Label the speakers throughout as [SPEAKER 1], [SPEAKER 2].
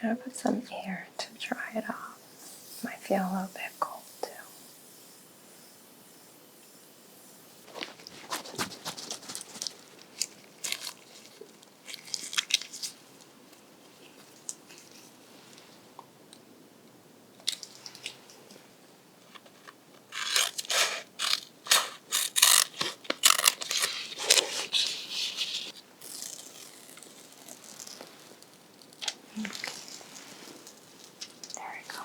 [SPEAKER 1] gonna put some air to dry it off. Might feel a little bit cold too. There we go.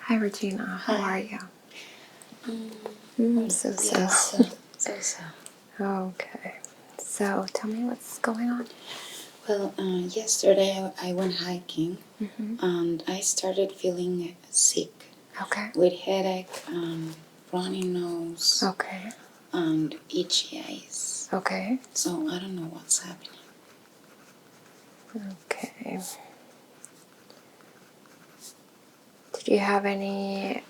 [SPEAKER 1] Hi Regina, how are you? So. Okay. So tell me what's going on.
[SPEAKER 2] Well, yesterday I went hiking and I started feeling sick.
[SPEAKER 1] Okay.
[SPEAKER 2] With headache and runny nose.
[SPEAKER 1] Okay.
[SPEAKER 2] And itchy eyes.
[SPEAKER 1] Okay.
[SPEAKER 2] So I don't know what's happening.
[SPEAKER 1] Okay. Did you have any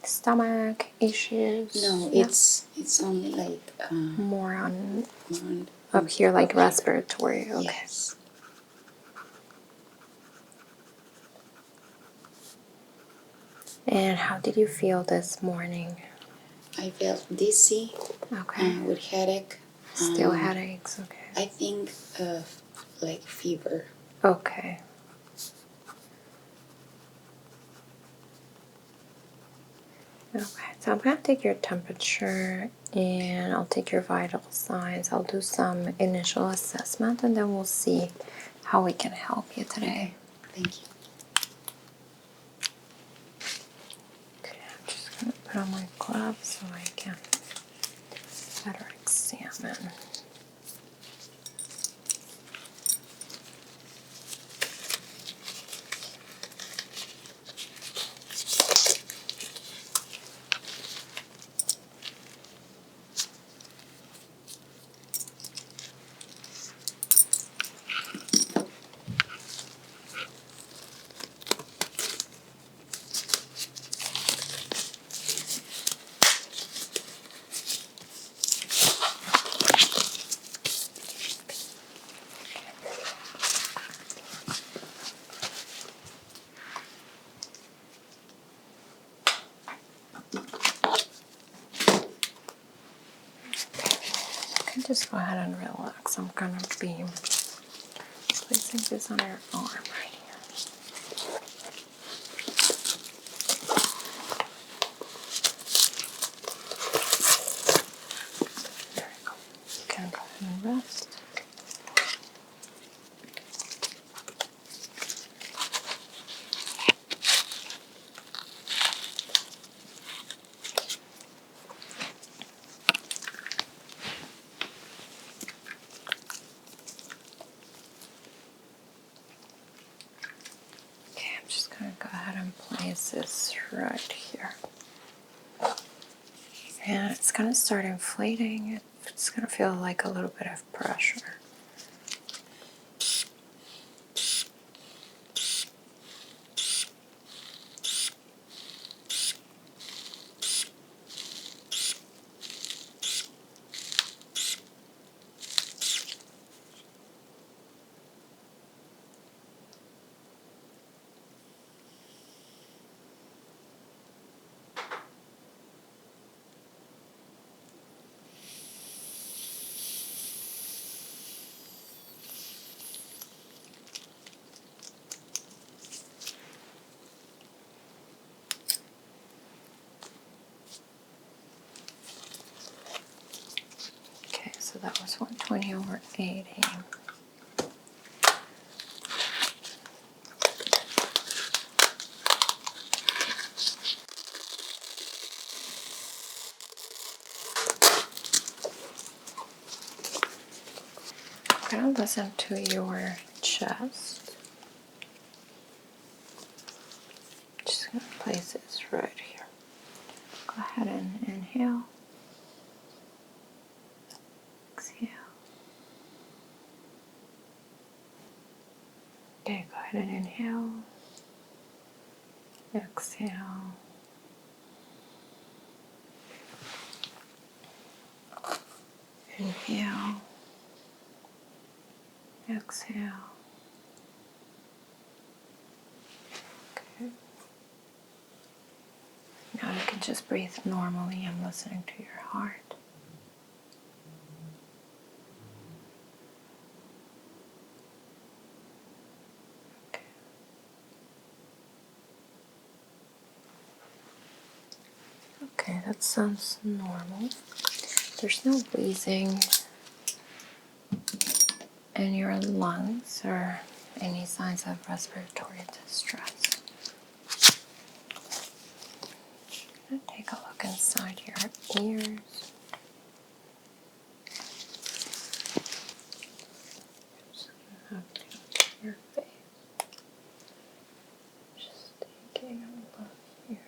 [SPEAKER 1] stomach issues?
[SPEAKER 2] No, it's only like
[SPEAKER 1] more on up here, like respiratory. Okay.
[SPEAKER 2] Yes.
[SPEAKER 1] And how did you feel this morning?
[SPEAKER 2] I felt dizzy.
[SPEAKER 1] Okay.
[SPEAKER 2] With headache.
[SPEAKER 1] Still headaches. Okay.
[SPEAKER 2] I think like fever.
[SPEAKER 1] Okay. Okay, so I'm going to take your temperature and I'll take your vital signs. I'll do some initial assessment and then we'll see how we can help you today.
[SPEAKER 2] Thank you.
[SPEAKER 1] Okay, I'm just going to put on my gloves so I can better examine. Just go ahead and relax. I'm going to be placing this on your arm right here. There we go. You can go ahead and rest. Okay, I'm just going to go ahead and place this right here. And it's going to start inflating. It's going to feel like a little bit of pressure. Okay, so that was 120/80. I'm going to listen to your chest. Just going to place this right here. Go ahead and inhale. Exhale. Okay, go ahead and inhale. Exhale. Inhale. Exhale. Okay. Now you can just breathe normally. I'm listening to your heart. Okay. Okay, that sounds normal. There's no wheezing in your lungs or any signs of respiratory distress. I'm gonna take a look inside your ears. Just gonna have to look at your face. Just taking a look here.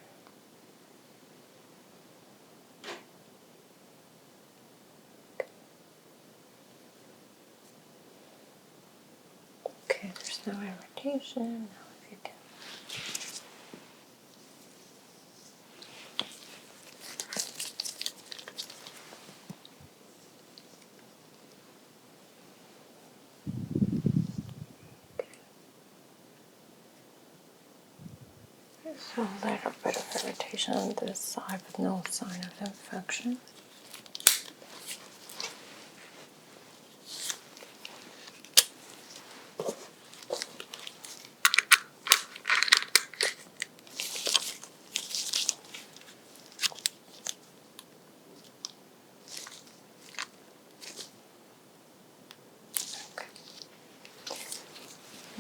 [SPEAKER 1] Okay, there's no irritation. Now if you can. So a little bit of irritation on this side, but no sign of infection. Okay.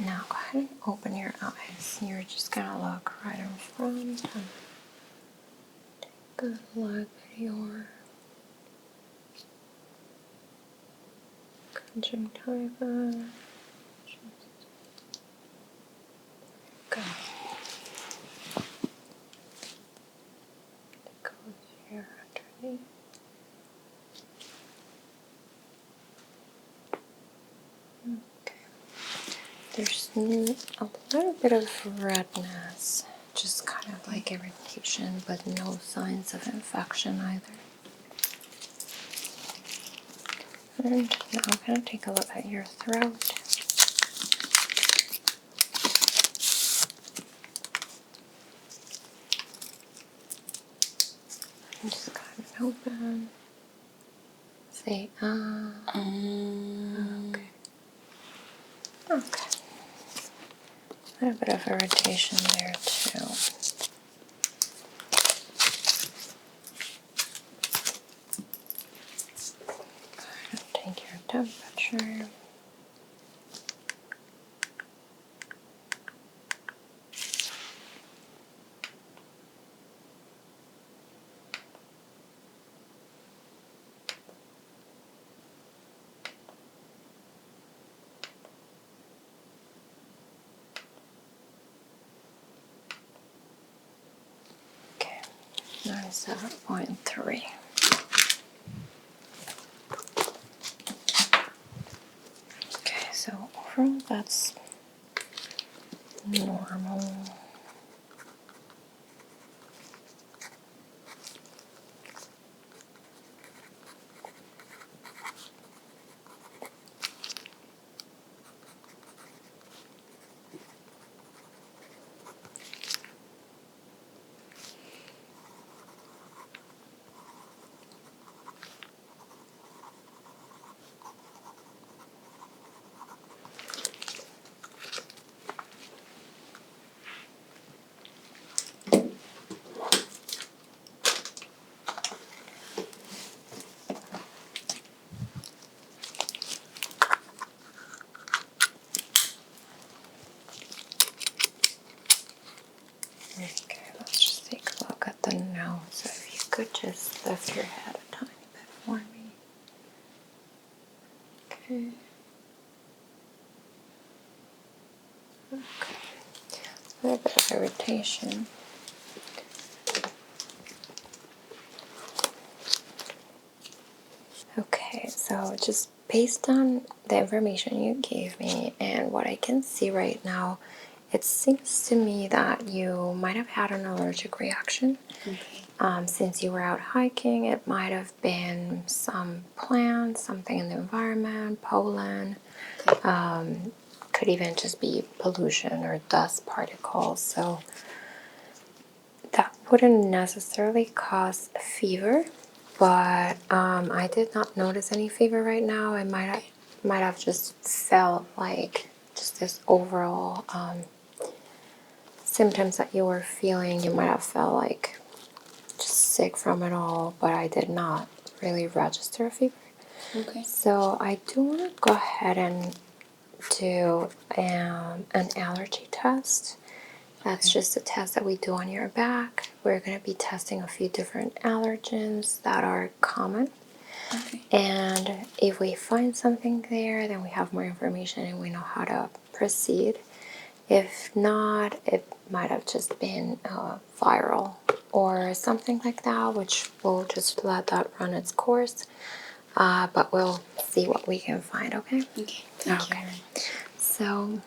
[SPEAKER 1] Now go ahead and open your eyes. You're just gonna look right in front and take a good look at your conjunctiva. Good. Go here underneath. Okay. There's a little bit of redness, just kind of like irritation, but no signs of infection either. And now I'm going to take a look at your throat. And just kind of open. Say, okay. Okay. A little bit of irritation there too. Take your temperature. Okay, 97.3. Okay, so overall that's normal. Okay, let's just take a look at the nose. So if you could just lift your head a tiny bit for me. Okay. Okay. A little bit of irritation. Okay, so just based on the information you gave me and what I can see right now, it seems to me that you might have had an allergic reaction.
[SPEAKER 2] Okay.
[SPEAKER 1] Since you were out hiking, it might have been some plants, something in the environment, pollen. Could even just be pollution or dust particles. So that wouldn't necessarily cause fever, but I did not notice any fever right now. I might have just felt like just this overall symptoms that you were feeling. You might have felt like just sick from it all, but I did not really register a fever.
[SPEAKER 2] Okay.
[SPEAKER 1] So I do want to go ahead and do an allergy test. That's just a test that we do on your back. We're going to be testing a few different allergens that are common.
[SPEAKER 2] Okay.
[SPEAKER 1] And if we find something there, then we have more information and we know how to proceed. If not, it might have just been viral or something like that, which we'll just let that run its course. But we'll see what we can find, okay?
[SPEAKER 2] Okay. Thank you.
[SPEAKER 1] So,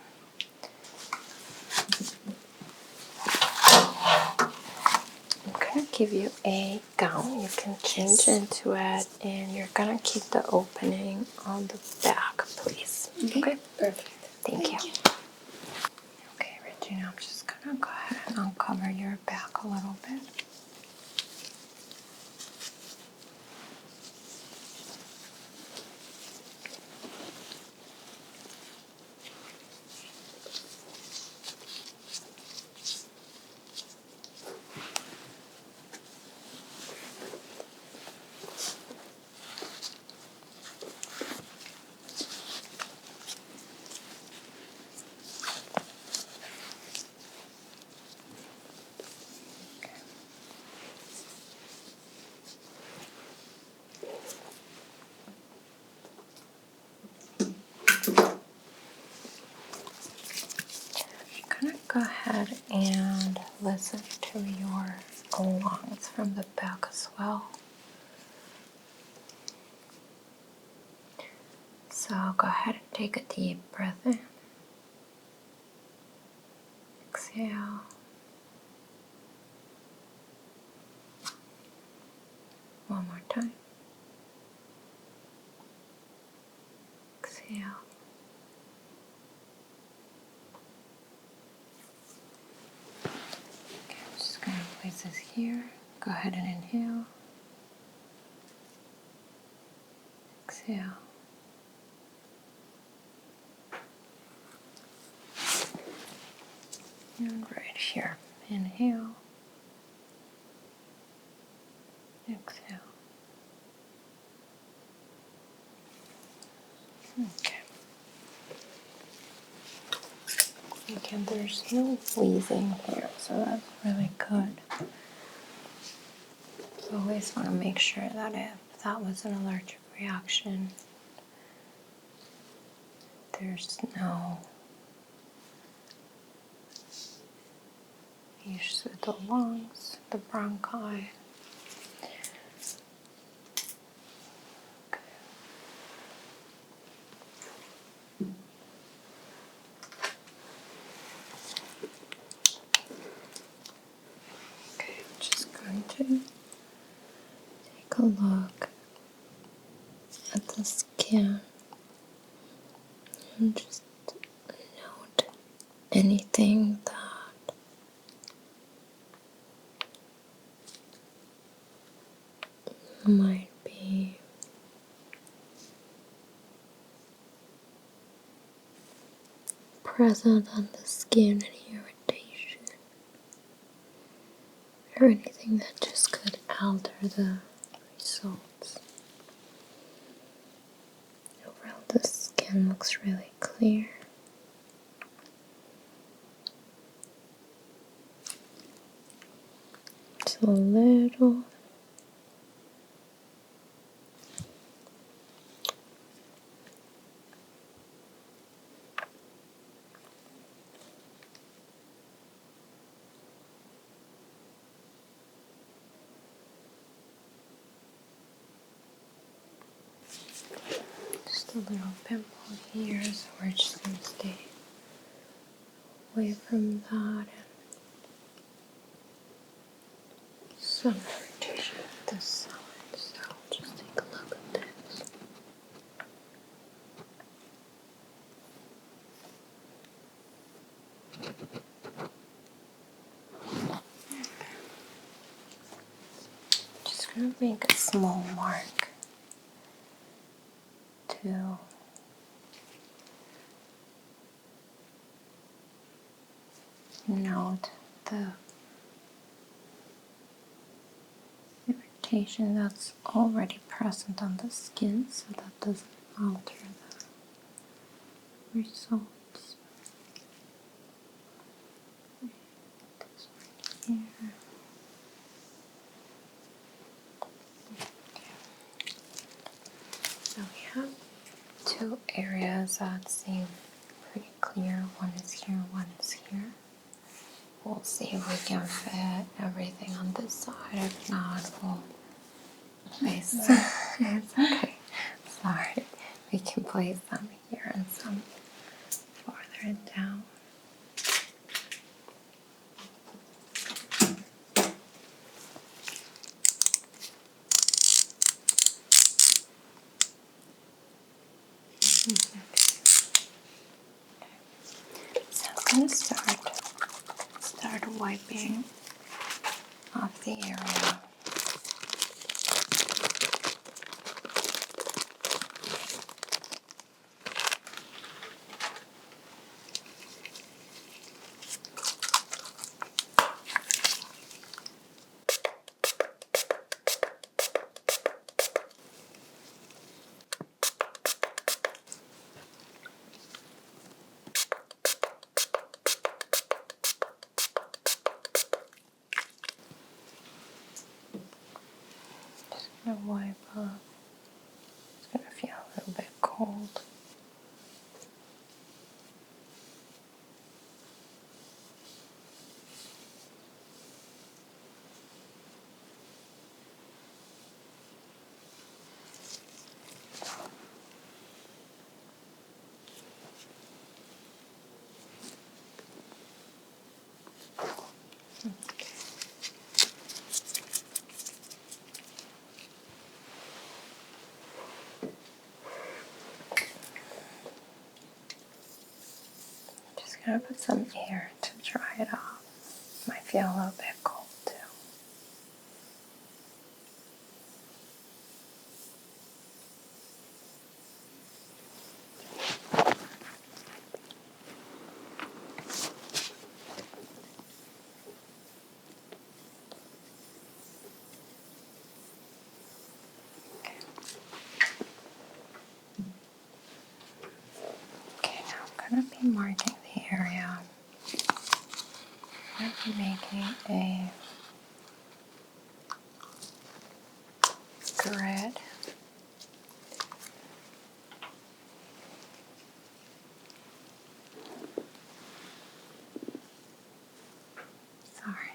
[SPEAKER 1] I'm gonna give you a gown. You can change into it, and you're gonna keep the opening on the back, please. Okay?
[SPEAKER 2] Perfect.
[SPEAKER 1] Thank you. Okay, Regina, I'm just gonna go ahead and uncover your back a little bit. I'm gonna go ahead and listen to your lungs from the back as well. So go ahead and take a deep breath in. Exhale. One more time. Exhale. Okay, I'm just going to place this here. Go ahead and inhale. Exhale. And right here. Inhale. Exhale. Okay. Again, there's no wheezing here, so that's really good. So always want to make sure that if that was an allergic reaction, there's no issues with the lungs, the bronchi. Okay, I'm just going to take a look at the skin and just note anything that might be present on the skin, any irritation or anything that just could alter the results. Overall, the skin looks really clear. It's a little just a little pimple here, so we're just going to stay away from that and some irritation at this side, so I'll just take a look at this. Just gonna make a small mark to note the irritation that's already present on the skin, so that doesn't alter the results. This right here. So we have two areas that seem pretty clear. One is here, one is here. We'll see if we can fit everything on this side. If not, we'll place. It's okay. Sorry. We can place some here and some farther down. So I'm going to start wiping off the area. Just going to wipe off. It's going to feel a little bit cold. Just going to put some air to dry it off. Might feel a little bit cold too. Okay, now I'm going to be marking the area. I'm going to be making a grid. Sorry.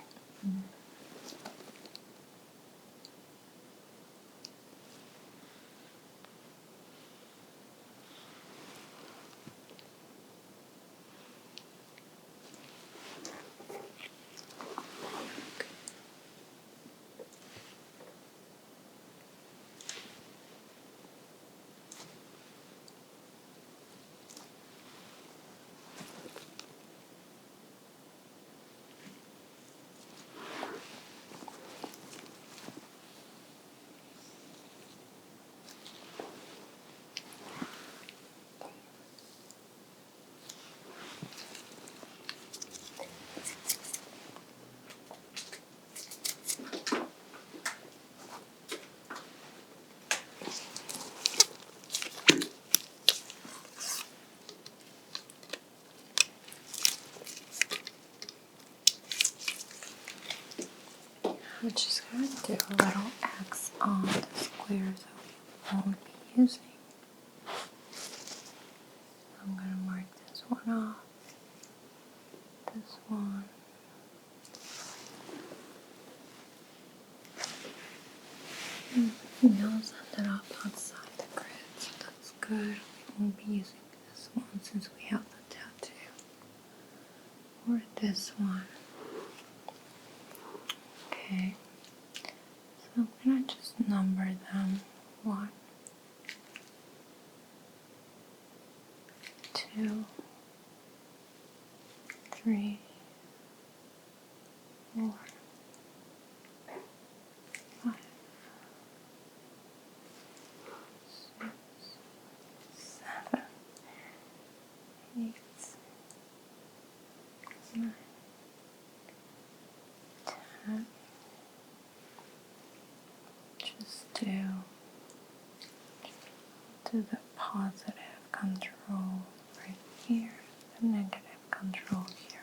[SPEAKER 1] I'm just going to do a little X on the squares that we won't be using. I'm going to mark this one off, this one. We know something up outside the grid, so that's good. We won't be using this one since we have the tattoo. Or this one. Okay. I'm gonna just number them. 1, 2, 3, 4, 5, 6, 7, 8, 9, 10. Just do the positive control right here, the negative control here.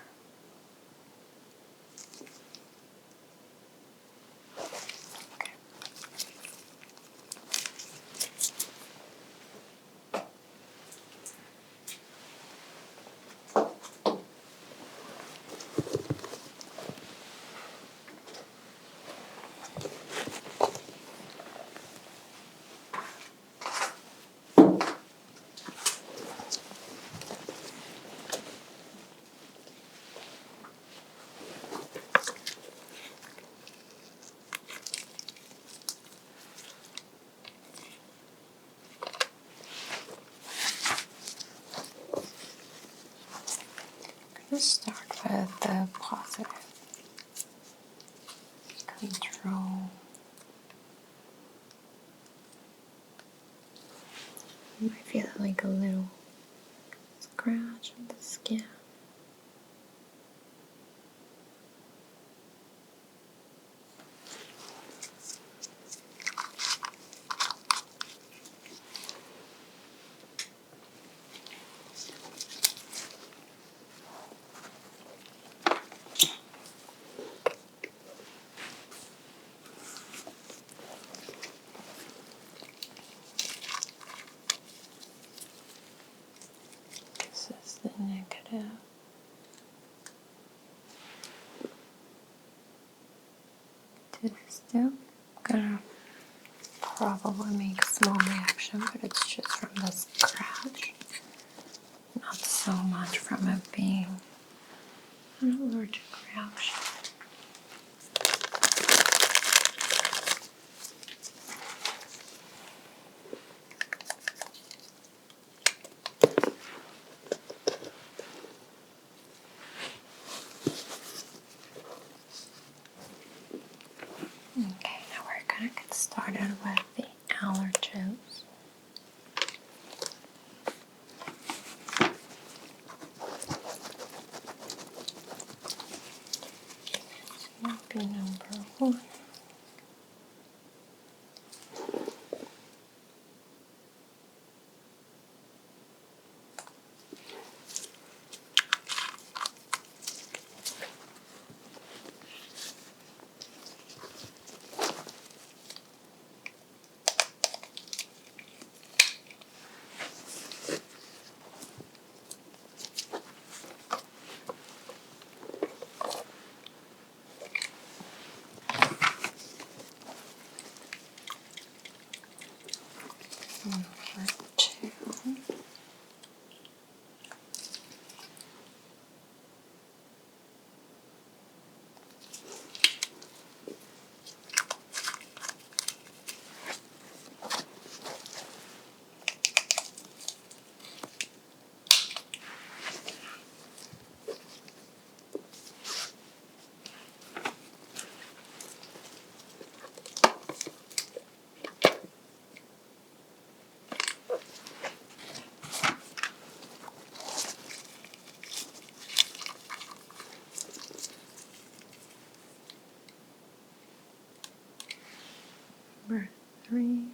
[SPEAKER 1] Okay. Let's start with the positive control. You might feel like a little scratch on the skin. This is the negative. To this too. Gonna probably make a small reaction, but it's just from the scratch, not so much from it being an allergic reaction. Okay, now we're gonna get started with the allergens. Might be number 1. Number 2. Number 3.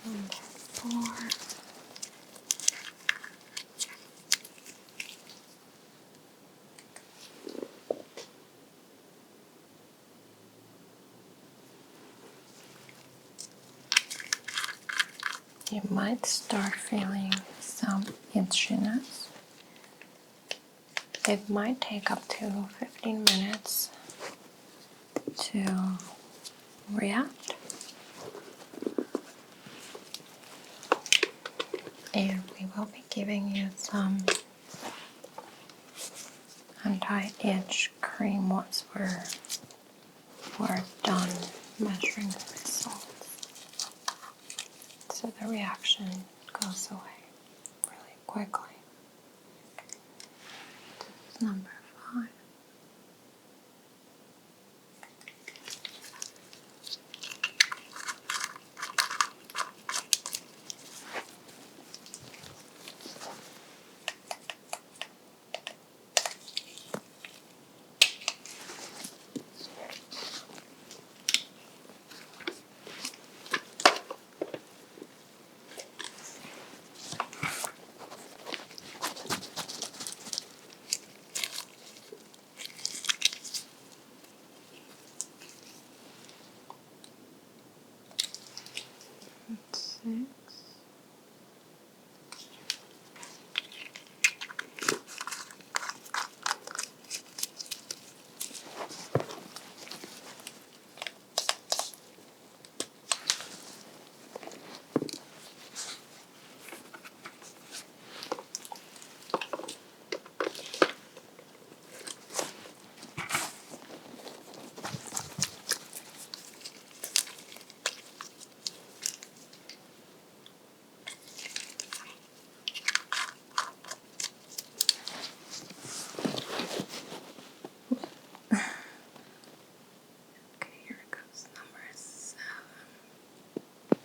[SPEAKER 1] Number 4. You might start feeling some itchiness. It might take up to 15 minutes to react. And we will be giving you some anti-itch cream once we're done measuring the results. So the reaction goes away really quickly. This is number 5. That's 6. Okay, here goes number 7.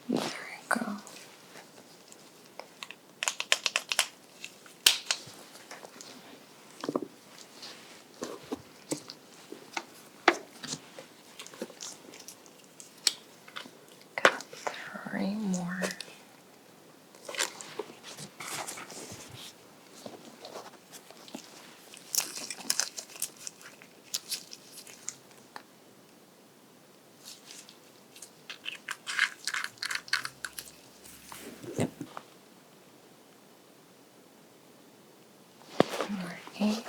[SPEAKER 1] There you go. Got 3 more. Number 8.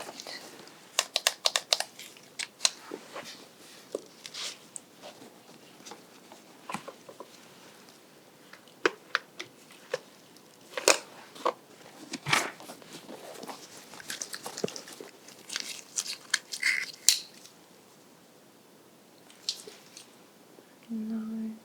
[SPEAKER 1] Nine.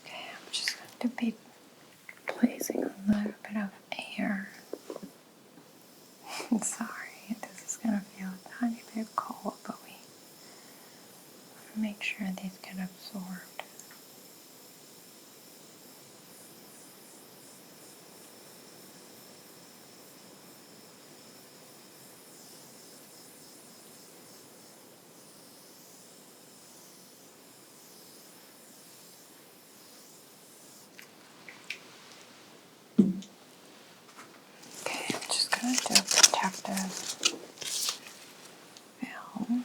[SPEAKER 1] Okay, I'm just going to be placing a little bit of air. Sorry, this is going to feel a tiny bit cold, but we want to make sure these get absorbed. Okay, I'm just going to do a protective film.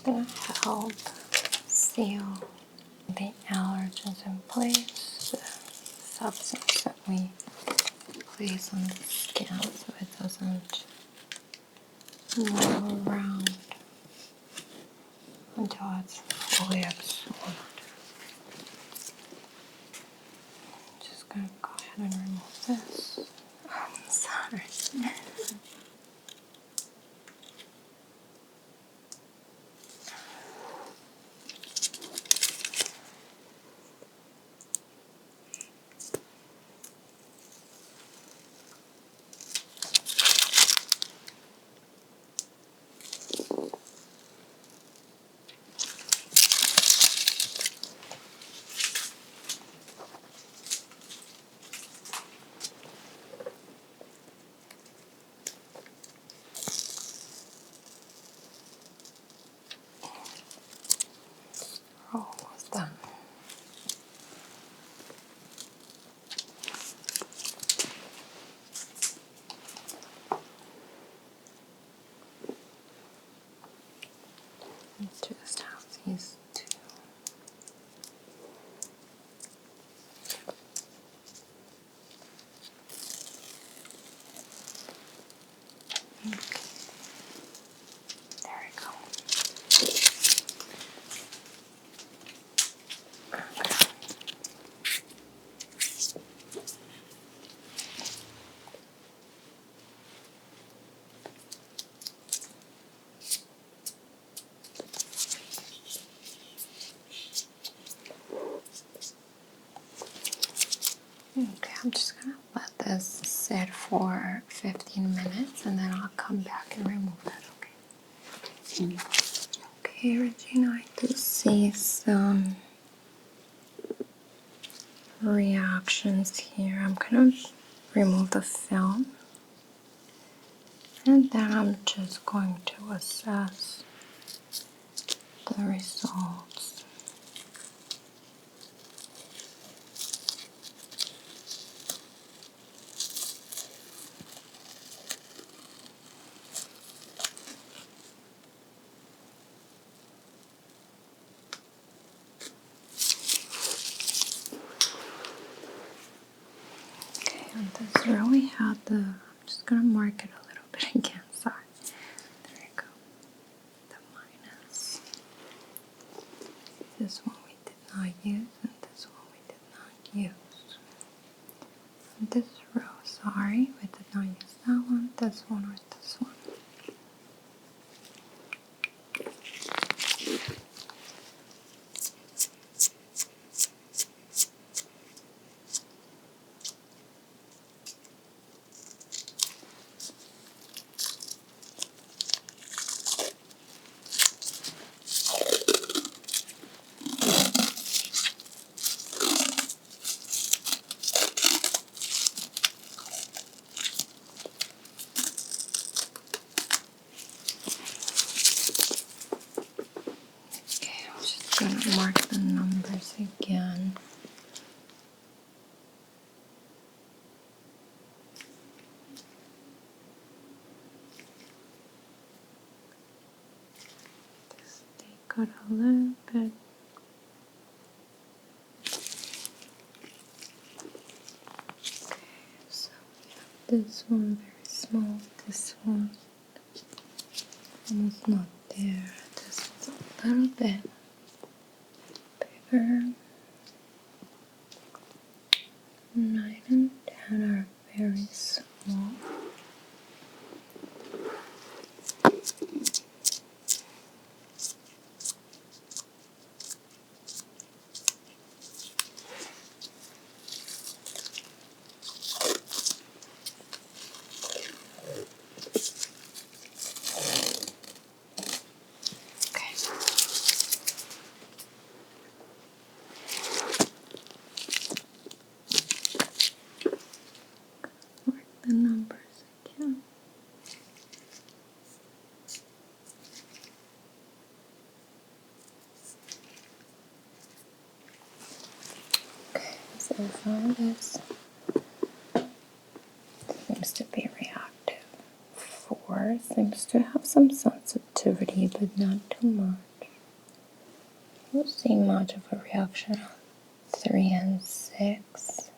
[SPEAKER 1] just gonna help seal the allergens in place, the substance that we place on the skin so it doesn't roll around until it's fully absorbed. Just gonna go ahead and remove this. Oh, I'm sorry. Almost done. Just have these two. There we go. Okay, I'm just gonna let this sit for 15 minutes and then I'll come back and remove it, okay? Okay, Regina, I do see some reactions here. I'm gonna remove the film and then I'm just going to assess the results. Okay, on this row we have the, I'm just gonna mark it a little bit again, sorry. There you go. The minus. This one we did not use and this one we did not use. And this row, sorry, we did not use that one, this one or this one. Okay, I'm just gonna mark the numbers again. Just take out a little bit. So this one very small, this one almost not there. This one's a little bit bigger. 9 and 10 are very small. Okay. Mark the numbers again. Okay, so far this seems to be reactive. 4 seems to have some sensitivity, but not too much. don't see much of a reaction on 3 and 6.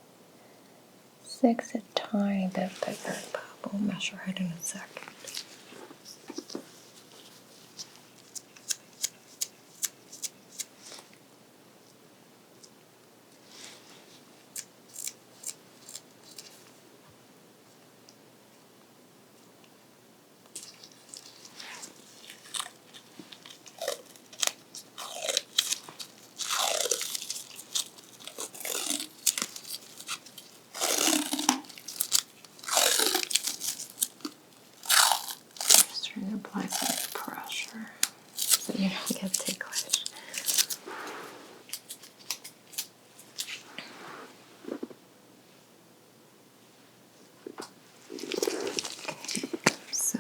[SPEAKER 1] 6 a tiny bit bigger, but we'll measure it in a second. Just trying to apply some pressure so you don't get ticklish. So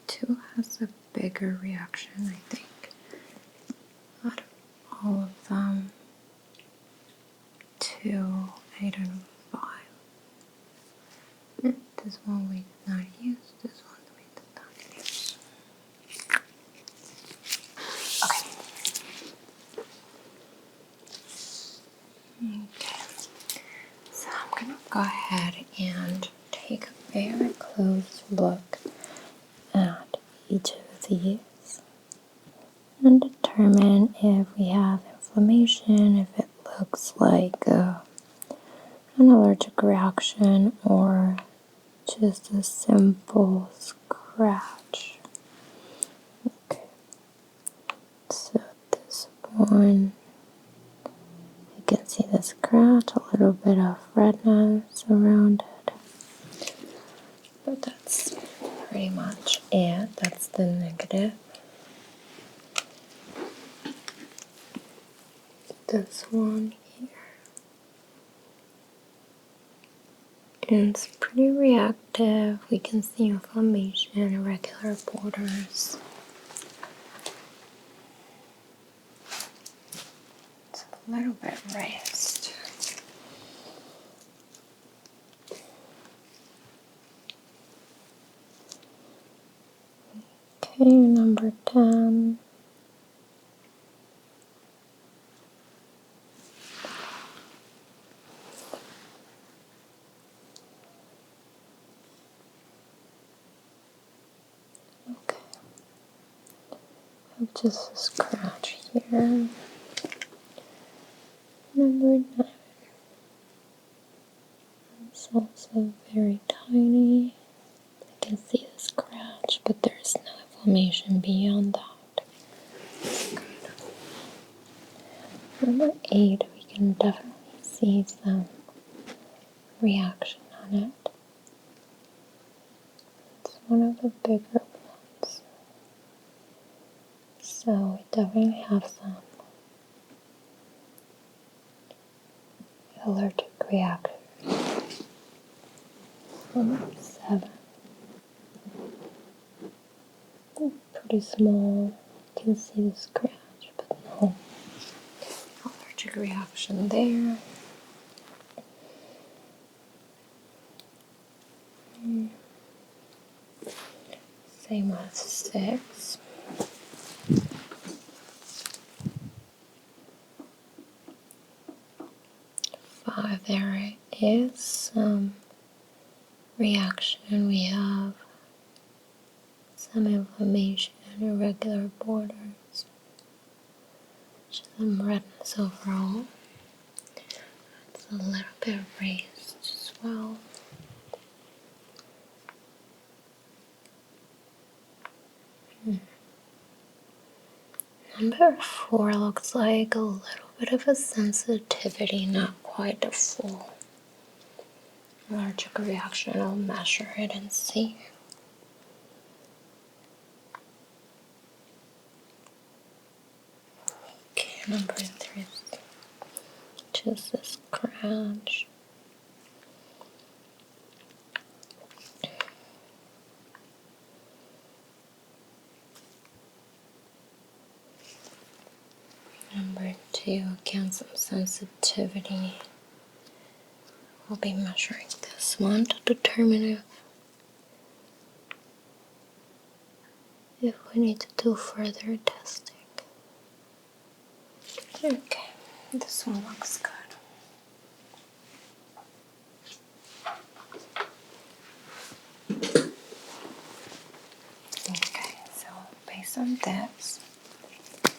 [SPEAKER 1] 2 has a bigger reaction, I think, out of all of them. 2, 8, and 5. This one we did not use, this one we did not use. Okay, so I'm gonna go ahead and take a very close look at each of these and determine if we have inflammation, if it looks like an allergic reaction or just a simple scratch. Okay, so this one, you can see the scratch, a little bit of redness around it, but that's pretty much it. That's the negative. This one here, and it's pretty reactive. We can see inflammation, irregular borders. It's a little bit raised. Okay, number 10. Okay, I have just a scratch here. Number 9. It's also very tiny. I can see the scratch, but there's no inflammation beyond that. Number 8, we can definitely see some reaction on it. It's one of the bigger ones. So we definitely have some allergic reaction. Number 7. Pretty small. You can see the scratch, but no allergic reaction there. Same as 6. 5, there is some reaction. We have some inflammation, irregular borders, some redness overall. It's a little bit raised as well. Number 4 looks like a little bit of a sensitivity, not quite a full allergic reaction. I'll measure it and see. Okay, number 3 is just a scratch. Number 2, again, some sensitivity. I'll be measuring this one to determine if we need to do further testing. Okay, this one looks good. Okay, so based on this, I'm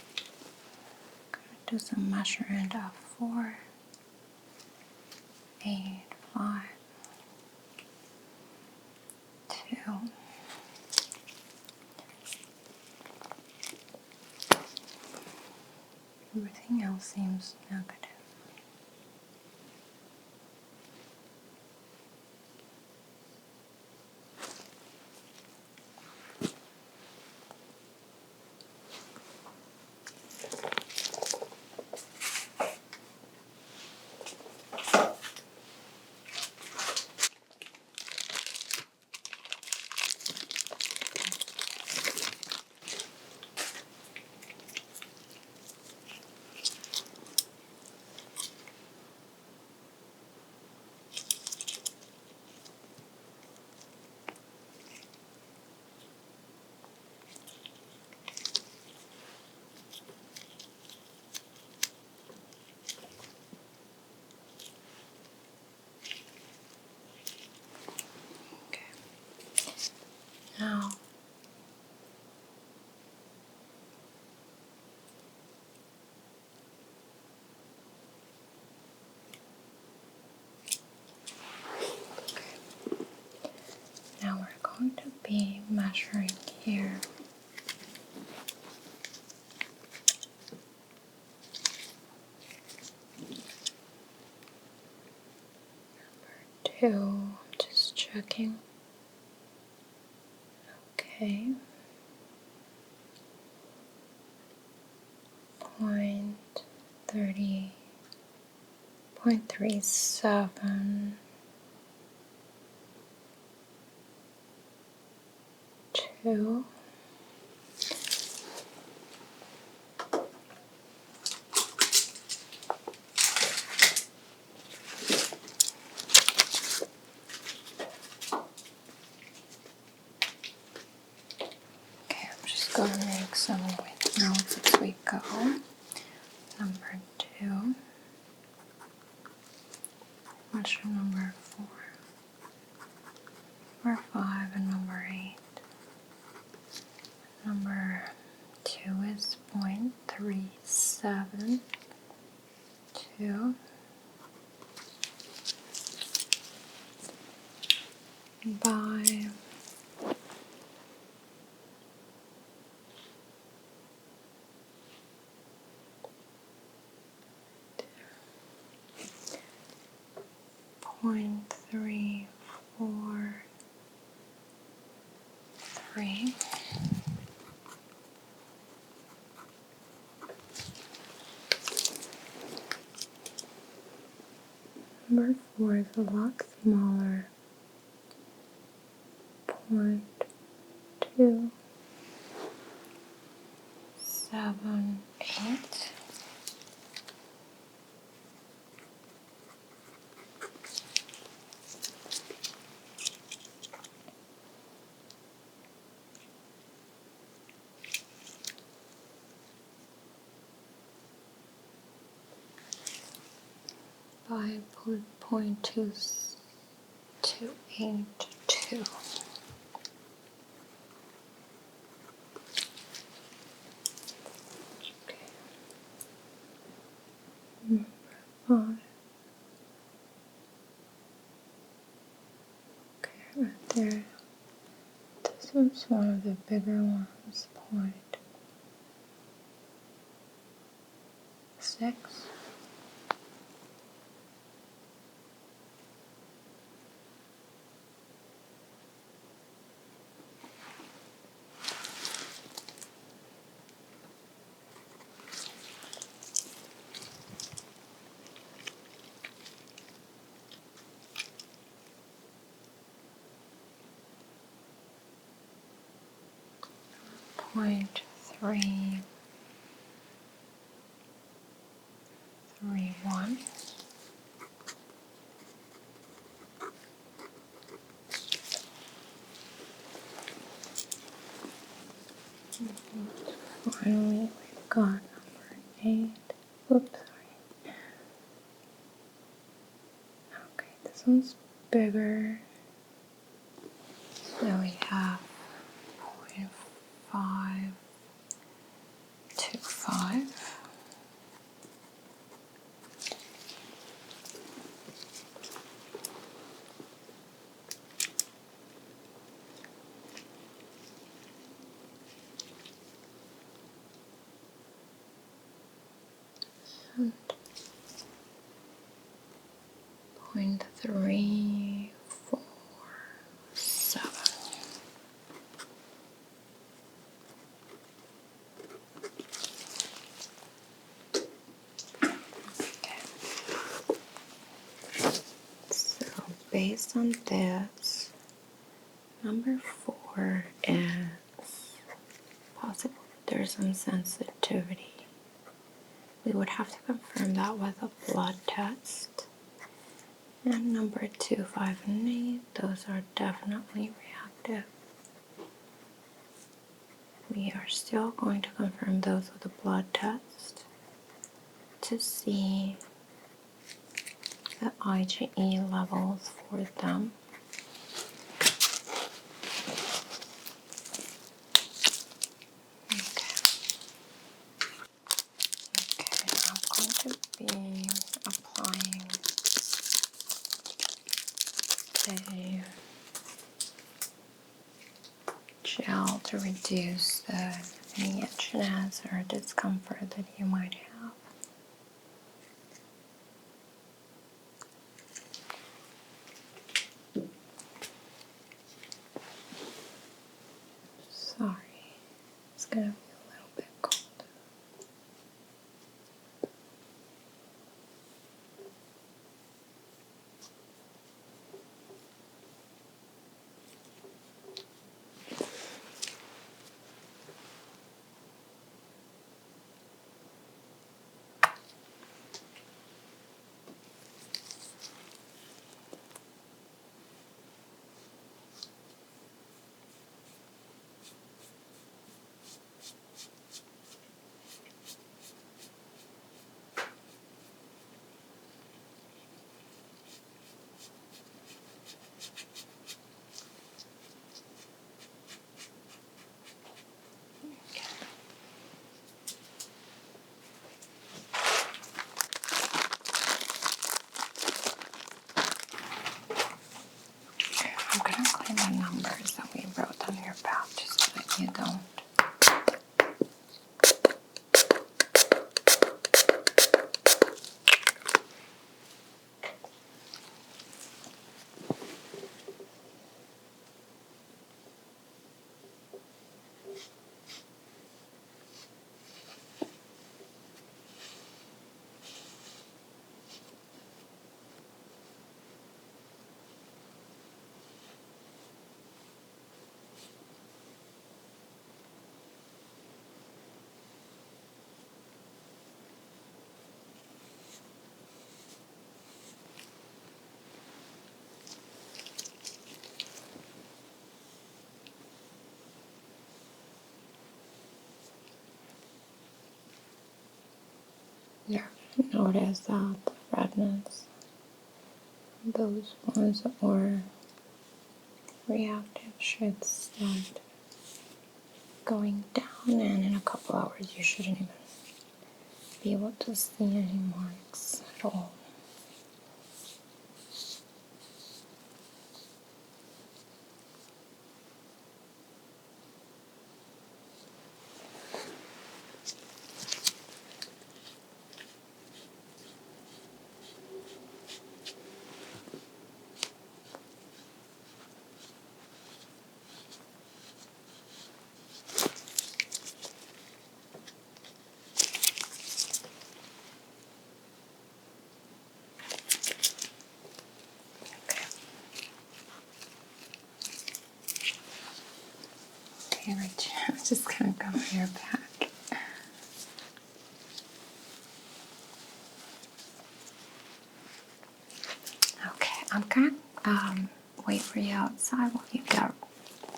[SPEAKER 1] gonna do some measurement of 4, 8, 5, 2. Everything else seems negative. Okay, now we're going to be measuring here. Two, just checking. Okay. 30, 0.37, 2. Okay, I'm just going to make some notes as we go. Number 2, measure number 4, number 5, and number 8. Number 2 is 0.37, 2. By 0.343. Number 4 is a lot smaller. 0.278. By 0.282. Okay. Number 5. Okay, right there. This one's one of the bigger ones. 0.6. Point 331. Finally, we've got number 8. Oops, sorry. Okay, this one's bigger. So we have 0.525. And 0.347. Okay. So based on this, number 4 is possible there's some sensitivity. We would have to confirm that with a blood test. And number 2, 5, and 8, those are definitely reactive. We are still going to confirm those with a blood test to see the IgE levels for them. Okay. Okay, I'm going to be applying a gel to reduce any itchiness or discomfort that you might have. Sorry, it's gonna be a little bit cold. I'm gonna clean the numbers that we wrote on your pouch so that you don't. Yeah, notice that the redness, those ones that were reactive should start going down, and in a couple hours you shouldn't even be able to see any marks at all. Okay, Rich, I'm just gonna cover your back. Okay, I'm gonna wait for you outside while you get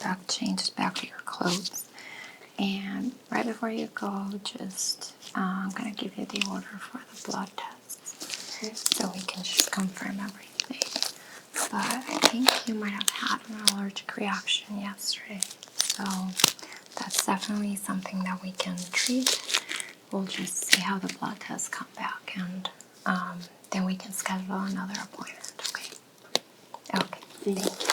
[SPEAKER 1] back, changes back to your clothes. And right before you go, just I'm gonna give you the order for the blood tests,
[SPEAKER 2] Okay.
[SPEAKER 1] so we can just confirm everything. But I think you might have had an allergic reaction yesterday, so that's definitely something that we can treat. We'll just see how the blood tests come back, and then we can schedule another appointment. Okay. Okay. Thank you.